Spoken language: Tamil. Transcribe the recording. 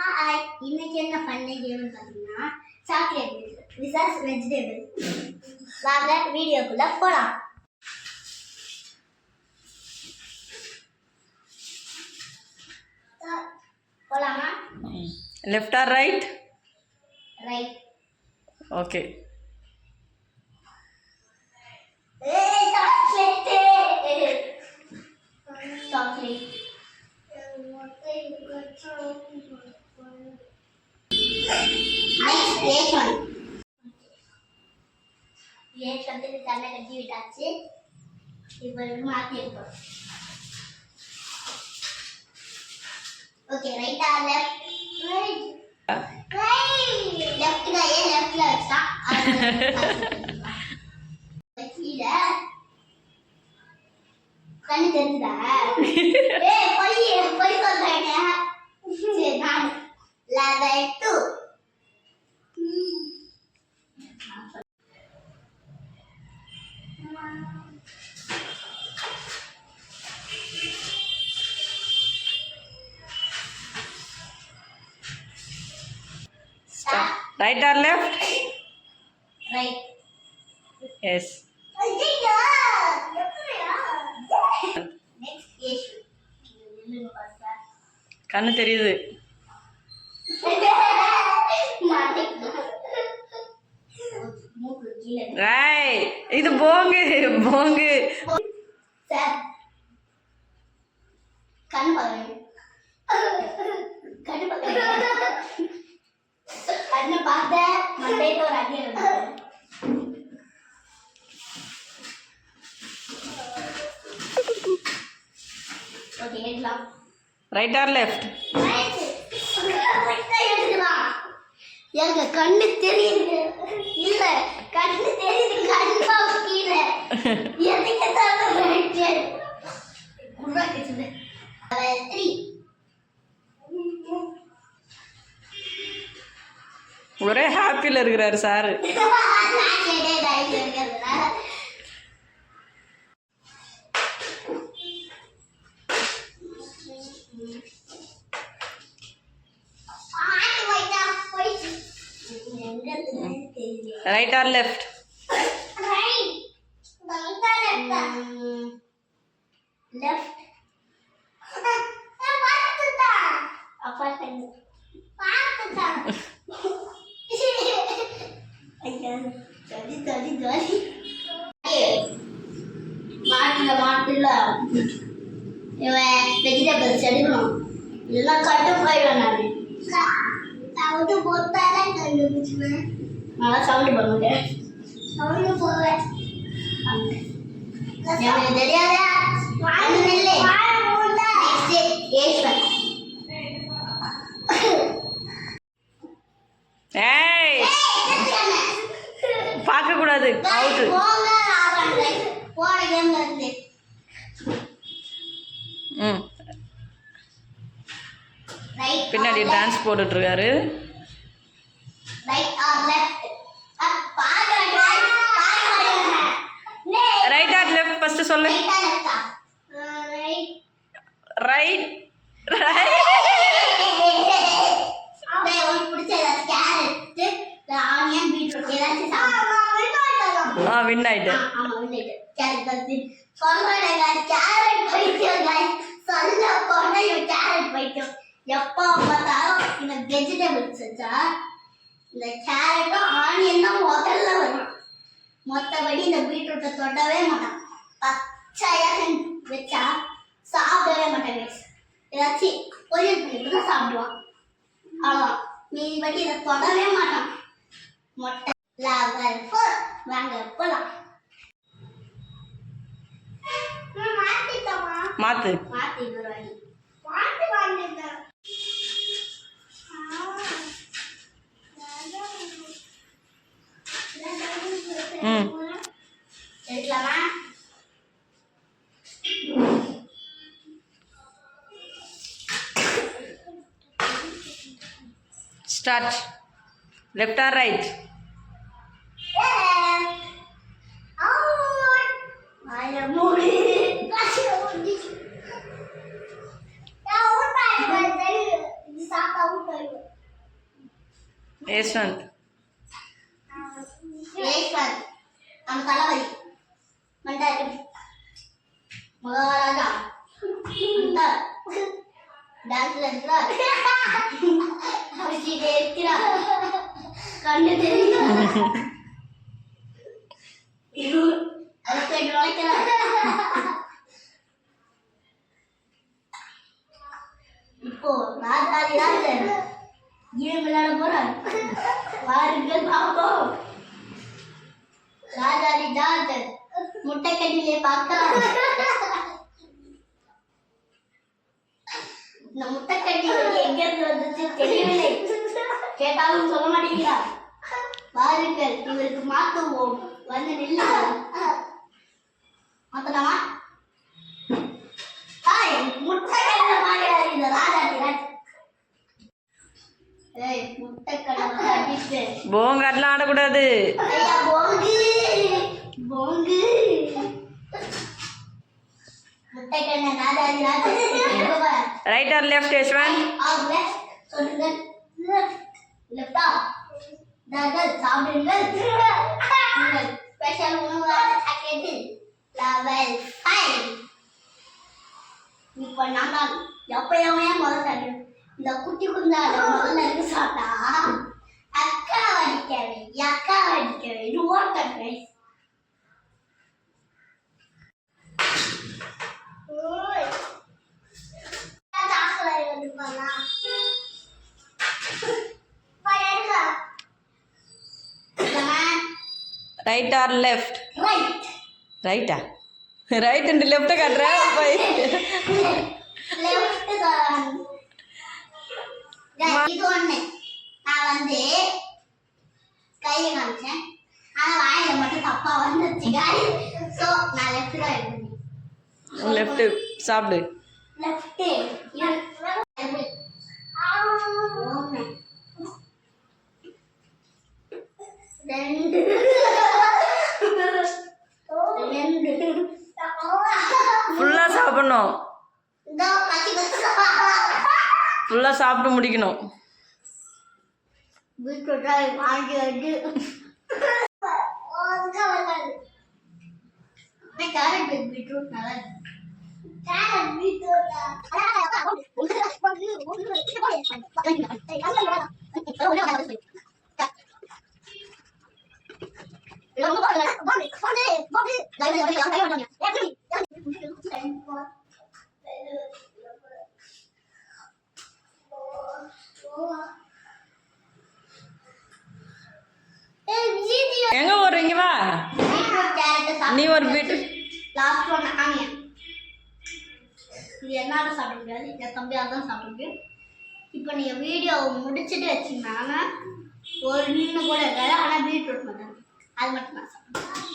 ஹாய், இன்னைக்கு என்ன பண்ண கேம்னு பார்த்தீங்கன்னா சாக்லேட் விசாஸ் வெஜிடபிள். வாங்க வீடியோக்குள்ள போலாம். போலாமா? Left or right? Right. Okay. Chocolate தன்னை கட்டி விட்டாச்சு. இப்போ மாற்றி இருக்கோம். ஓகே, ரைட்டா லெஃப்ட்? லெஃப்ட் தான். ஏன் லெஃப்ட்ல வச்சா கீழே கண்ணு தெரிஞ்சுதா? பொய் சொல்றேங்க. சரி, நான் 11 Right or left? Right. Yes. Next issue. கண்ணு தெரியுது. Right. இது போங்கு போங்கு. சார், கண் பாருங்க. கண்ணு பாருங்க. கண்ணு பார்த்த மண்டையில ஒரு அடி இருக்கு. ஓகே, எடுக்கலாம். Right or left? எங்க கண்ணு தெரியுது. இல்ல, கண்ணு தெரியுது. கண்ணா கீழே எதுக்கு தரது? குர்ராக்கிச்சு. 3. ஒரே ஹாப்பியில் இருக்கிறாரு sir. Right or left? Left. மாட்டுல இவன் வெஜிடபிள்ஸ் எடுக்கணும். இதெல்லாம் கட்டு போயிடும். நான் பொத்தாதான் கண்டுபிடிச்சுவேன். நல்லா சவுண்டு பண்ணுவேன். சவுண்டு போவேன். எனக்கு தெரியாத ஏய், பார்க்க கூடாது. அவுட். போன கேம்ல இருந்து பின்னாடி டான்ஸ் போட்டுட்டு இருக்காரு. Right or left? Right or left first சொல்லு. ரைட். வின் ஆயிட்டு. எப்போ பார்த்தாலும் இந்த வெஜிடபிள்ஸ் வச்சா இந்த கேரட்டும் ஆனியன் தான் முதல்ல வரும். மொத்தபடி இந்த பீட்ரூட்டை தொடவே மாட்டான். பச்சையாக வச்சா சாப்பிடவே மாட்டேன். ஏதாச்சும் பொரியல் பண்ணிட்டு தான் சாப்பிடுவான். அவ்வளோதான். மீதிபடி இதை தொடவே மாட்டான். மொட்டை. லெவல் 4. வாங்க போலாம். மாத்து. மாத்தி வருவாங்க. மாத்தி வாங்கிட்டேன். எடுக்கலாமா? ஸ்டார்ட். Left or right? சாப்பாடு யஷ்வந்த். யஷ்வந்த் நம்ம தளபதி மண்டாரி மகாராஜா டான்ஸ்ல இருக்கிறார் இருக்கிறார் கண்ணு தெரியும் நுழைக்கிறார். இப்போ ராஜாதி ராஜன் கேம் விளையாட போறார். வாருங்கள் பார்ப்போம். ராஜாதி ராஜன் முட்டைக்கட்டிலே பார்க்கலாம். இந்த முட்டைக்கட்டி எங்கிருந்து வந்துச்சு தெரியவில்லை. கேட்டாலும் சொல்ல மாட்டேங்கிறார். வாருங்கள் இவருக்கு மாத்துவோம். வந்து நில்லுங்கள். மாத்தலாமா? ஹாய் முட்டைக்கடலை மாடுறாரு இந்த ராஜாதி ராஜன். ஏய் முட்டைக்கடலை அடிச்சு போங்காட்டெலாம் ஆடக்கூடாது. ஐயா போங்கு போங்கு முட்டைக்கடலை ராஜாதி ராஜன். Right or left Yashwant? சொல்லுங்கள். லெஃப்டா தாங்கள் சாப்பிடுங்கள். உங்கள் ஸ்பெஷல் உணவான சாக்கெட்டு லெவல் 5. இப்போ நாங்கள் எப்பயுமே முதல்ல இந்த குட்டி குந்தால முதல்ல இருந்து சாப்பிட்டா அக்கா வடிக்கவே ஓட்டம் rice. Right or left? Right ரைட்டா? ரைட் அண்ட் லெஃப்ட் காட்டுறேன். இது ஒண்ணு நான் வந்து கையை காமிச்சேன். ஆனா வாயில மட்டும் தப்பா வந்துச்சு. சோ நான் லெஃப்ட் தான் எடுப்பேன். லெஃப்ட் சாப்பிடு. லெஃப்ட் ரெண்டு ஃபுல்லாக சாப்பிடணும். இதோ கச்சி ஃபுல்லாக சாப்பிட்டு முடிக்கணும். பீட்ரூட் வாங்கி வந்து கேரட் பீட்ரூட் நல்லா கேரட் பீட்ரூட் எங்க போறீங்க? வா நீ ஒரு பீட்ரூட். Last one onion. இது என்னால சாப்பிட முடியாது. என் தம்பியால் தான் சாப்பிட முடியும். இப்போ நீங்கள் வீடியோ முடிச்சுட்டு வச்சிங்கன்னா ஒரு நின்று கூட இருக்காது. ஆனால் பீட்ரூட் மட்டும் அது மட்டும் நான் சாப்பிடுவேன்.